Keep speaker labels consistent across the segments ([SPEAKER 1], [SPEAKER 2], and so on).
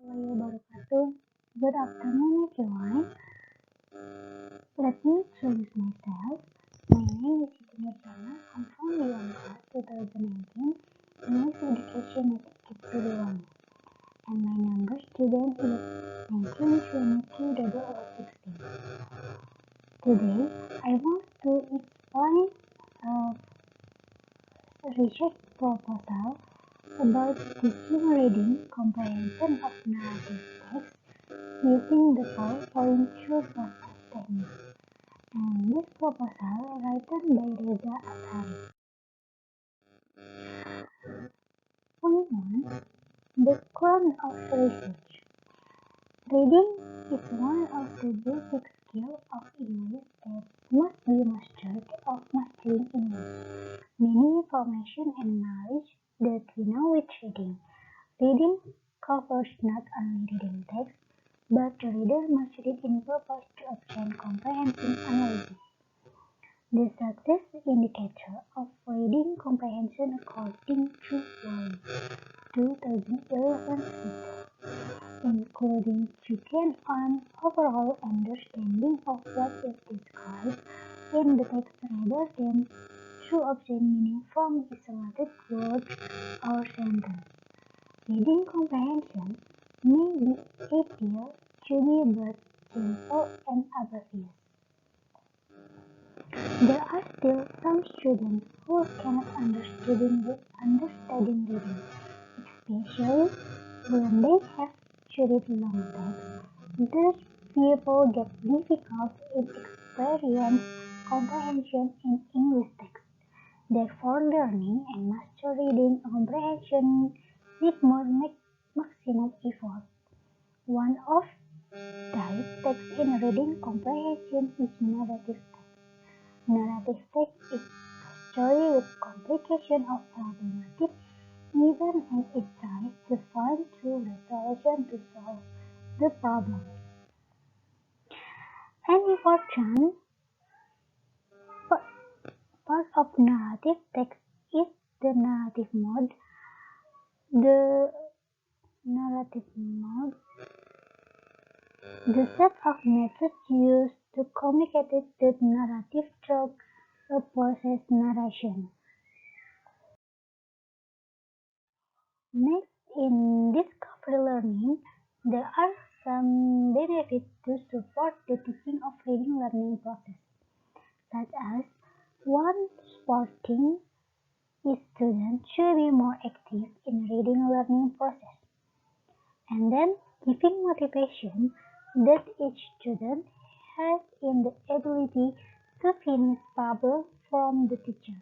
[SPEAKER 1] warahmatullahi wabarakatuh. Good afternoon, everyone. Let me introduce myself. My name is Siti Nurjana. I'm from Bionka 2019 English Education at Kipturuan. And my number student is 19220016. Today, I want to explain a research proposal about teaching reading comprehension of narrative text using the PowerPoint shortcut technique. And this proposal written by Reza Athari. Point 1. Background of research. Reading is one of the basic skills of English that must be mastered of mastering English. Many information and knowledge that we know with reading. Reading covers not only reading text, but the reader must read in purpose to obtain comprehensive analysis. The success indicator of reading comprehension according to Wally, 2011 report, including checking on overall understanding of what is described in the text rather than to obtain meaning from isolated words or sentences. Reading comprehension may appear to be but simple and obvious. There are still some students who cannot understand reading, especially when they have to read long text. These people get difficult in experience comprehension in English text. Therefore, learning and master reading comprehension need more maximum effort. One of type text in reading comprehension is narrative text. Narrative text is a story with complication of problematic events and it tries to find true resolution to solve the problem. An important part of narrative text is the narrative mode. The set of methods used to communicate the narrative through a process narration. Next, in discovery learning, there are some benefits to support the teaching of reading learning process, such as 1. Supporting students should be more active in reading learning process, and then giving motivation that each student has in the ability to finish problems from the teacher.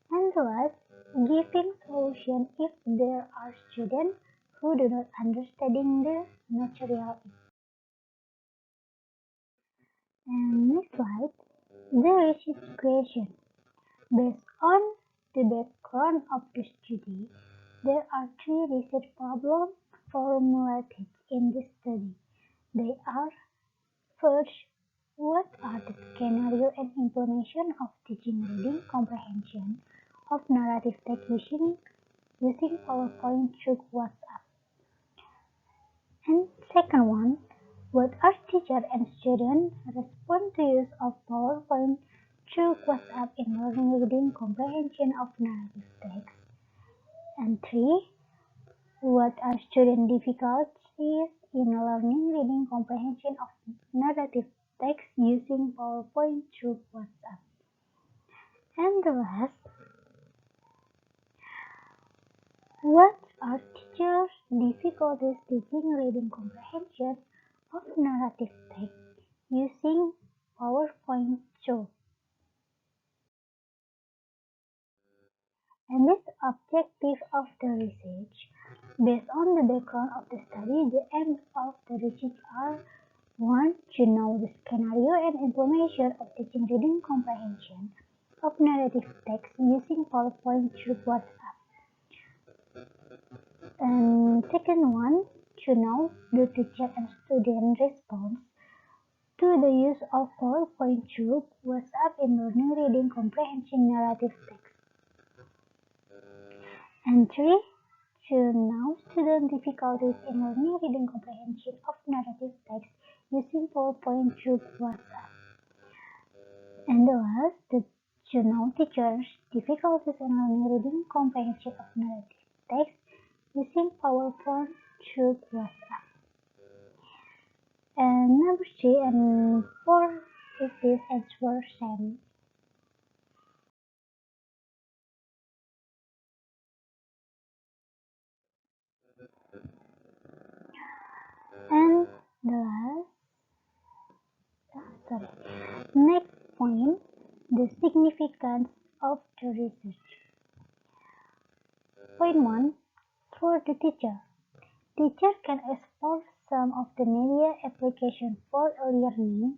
[SPEAKER 1] And last, giving solution if there are students who do not understand the material. And next slide, the research question. Based on the background of the study, there are 3 research problems formulated in this study. They are: first, what are the scenario and implementation of teaching reading comprehension of narrative text using PowerPoint through WhatsApp? And second one, what are teacher and student respond to use of PowerPoint through WhatsApp in learning reading comprehension of narrative text? And 3, what are student difficulties in learning reading comprehension of narrative text using PowerPoint through WhatsApp? And the last, what are teachers' difficulties teaching reading comprehension of narrative text using PowerPoint through? And this objective of the research, based on the background of the study, the aims of the research are: 1. To know the scenario and implementation of teaching reading comprehension of narrative text using PowerPoint through WhatsApp. And second one, to know the teacher and student response to the use of PowerPoint through WhatsApp in learning reading comprehension narrative text. And 3, to know student difficulties in learning reading comprehension of narrative text using PowerPoint through WhatsApp. And the last, to know teachers' difficulties in learning reading comprehension of narrative text using PowerPoint through WhatsApp. And number 3 and 4 is this answer same. And the next point, the significance of the research. Point 1. For the teacher. Teacher can explore some of the media application for learning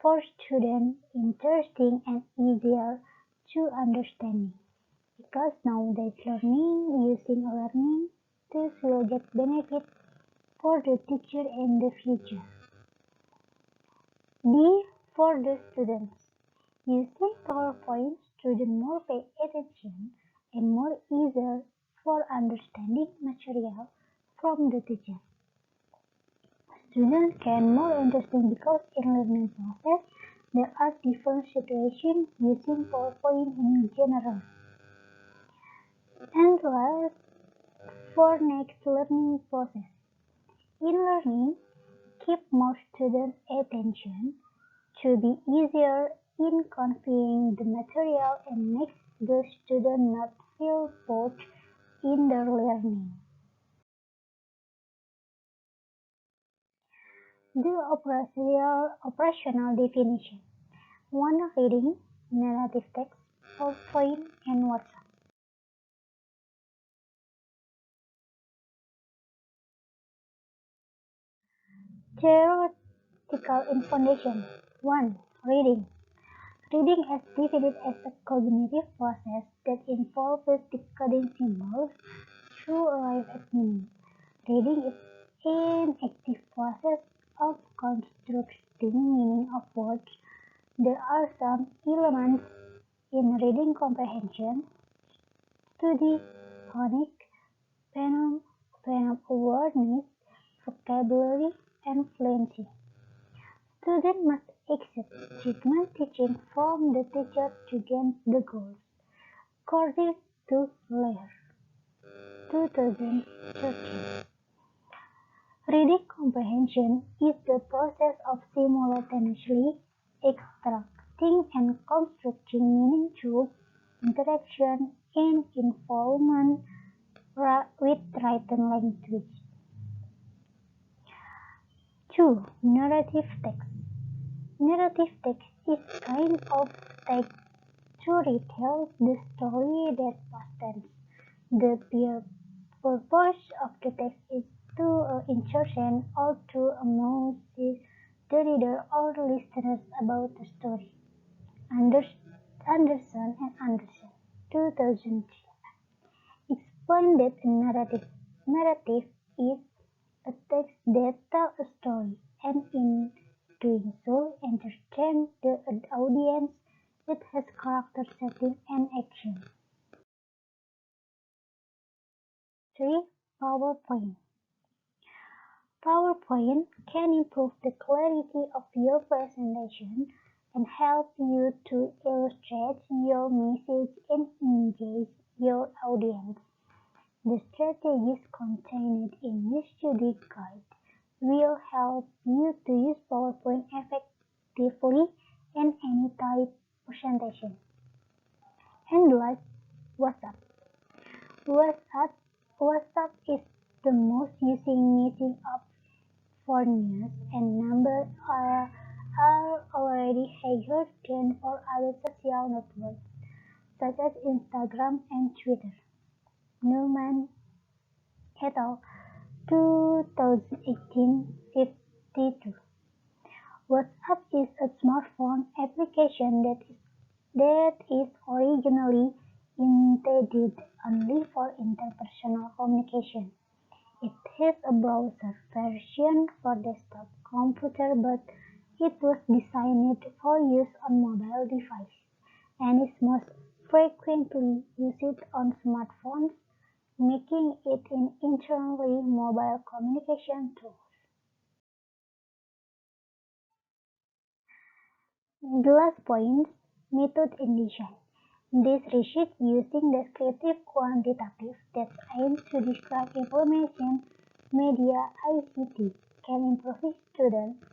[SPEAKER 1] for students interesting and easier to understand. Because nowadays learning using learning tools will get benefit for the teacher in the future. B. For the students. Using PowerPoint, students more pay attention and more easier for understanding material from the teacher. Students can more understand because in learning process there are different situations using PowerPoint in general. And last, for next learning process. In learning, keep more students' attention to be easier in conveying the material and makes the student not feel bored in their learning. The operational definition. 1. Reading, narrative text, PowerPoint, and WhatsApp. Theoretical information. 1. Reading. Reading is defined as a cognitive process that involves decoding symbols to arrive at meaning. Reading is an active process of constructing meaning of words. There are some elements in reading comprehension: study, phonics, phoneme awareness, vocabulary, and fluency. Students must accept judgment teaching from the teacher to gain the goals. According to Lehr, 2013. Reading comprehension is the process of simultaneously extracting and constructing meaning through interaction and involvement with written language. 2. Narrative text. Narrative text is kind of text to retell the story that past tense. The purpose of the text is to entertain or to amuse the reader or listeners about the story. Anderson and Anderson, 2003, explained that a narrative is a text that tells a story, and in doing so entertains the audience with its character setting and action. 3. PowerPoint. PowerPoint can improve the clarity of your presentation and help you to illustrate your message and engage your audience. The strategies contained in this study guide will help you to use PowerPoint effectively in any type presentation. And last, WhatsApp. WhatsApp is the most used messaging app for news, and numbers are already higher than for other social networks such as Instagram and Twitter. Newman et al. 2018-52. WhatsApp is a smartphone application that is originally intended only for interpersonal communication. It has a browser version for desktop computer, but it was designed for use on mobile devices and is most frequently used on smartphones, making it an internally mobile communication tool. The last point, method and design. This research using descriptive quantitative that aim to describe information, media, ICT can improve students'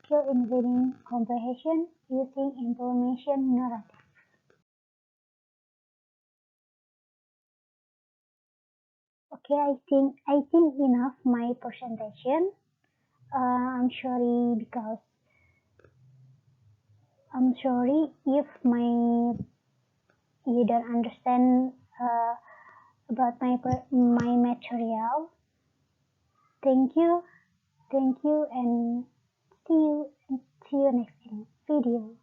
[SPEAKER 1] skill in reading comprehension using information narrative. Okay, I think enough my presentation. I'm sorry because I'm sorry if you don't understand about my material. Thank you, thank you, and see you next video.